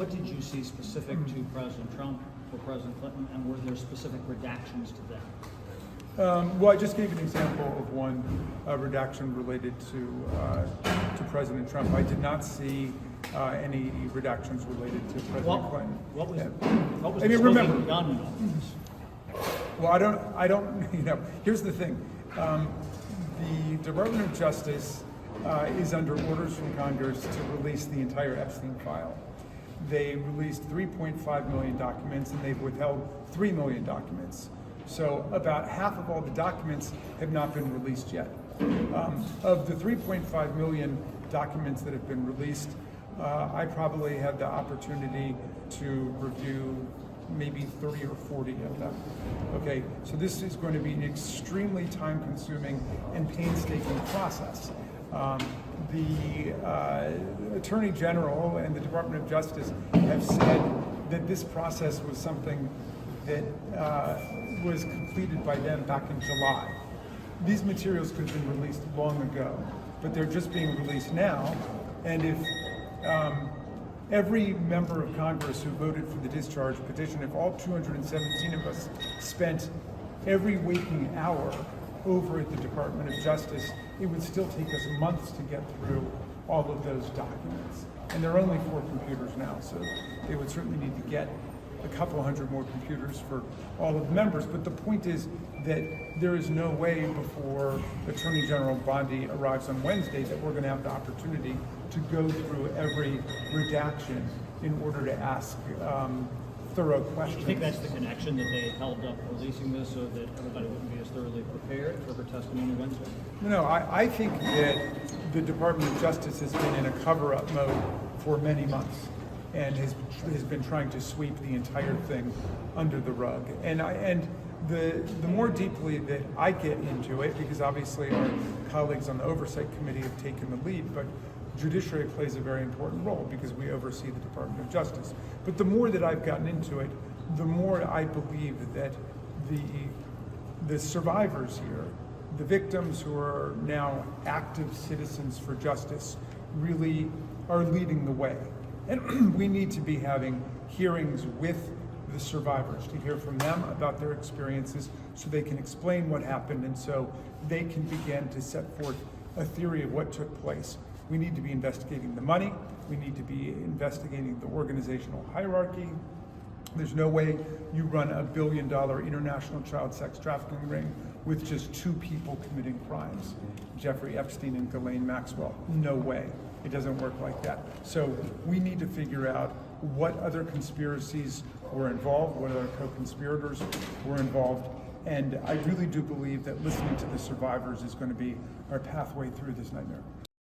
What did you see specific to President Trump or President Clinton, and were there specific redactions to them? Well, I just gave an example of one redaction related to President Trump. I did not see any redactions related to President Clinton. What was I mean, remember, done in all this? Well, I don't. You know, here's the thing: the Department of Justice is under orders from Congress to release the entire Epstein file. They released 3.5 million documents, and they've withheld 3 million documents. So about half of all the documents have not been released yet. Of the 3.5 million documents that have been released, I probably had the opportunity to review maybe 30 or 40 of them. Okay, so this is going to be an extremely time-consuming and painstaking process. The Attorney General and the Department of Justice have said that this process was something that was completed by them back in July. These materials could have been released long ago, but they're just being released now. And if every member of Congress who voted for the discharge petition, if all 217 of us spent every waking hour over at the Department of Justice, it would still take us months to get through all of those documents. And there are only 4 computers now, so they would certainly need to get a couple hundred more computers for all of the members. But the point is that there is no way before Attorney General Bondi arrives on Wednesday that we're going to have the opportunity to go through every redaction in order to ask thorough questions. Do you think that's the connection, that they held up releasing this so that everybody wouldn't be as thoroughly prepared for her testimony Wednesday? No, I think that the Department of Justice has been in a cover-up mode for many months and has been trying to sweep the entire thing under the rug. And the more deeply that I get into it, because obviously our colleagues on the Oversight Committee have taken the lead, but judiciary plays a very important role because we oversee the Department of Justice. But the more that I've gotten into it, the more I believe that the survivors here, the victims who are now active citizens for justice, really are leading the way. And we need to be having hearings with the survivors to hear from them about their experiences so they can explain what happened and so they can begin to set forth a theory of what took place. We need to be investigating the money. We need to be investigating the organizational hierarchy. There's no way you run $1 billion international child sex trafficking ring with just 2 people committing crimes, Jeffrey Epstein and Ghislaine Maxwell. No way. It doesn't work like that. So we need to figure out what other conspiracies were involved, what other co-conspirators were involved. And I really do believe that listening to the survivors is going to be our pathway through this nightmare.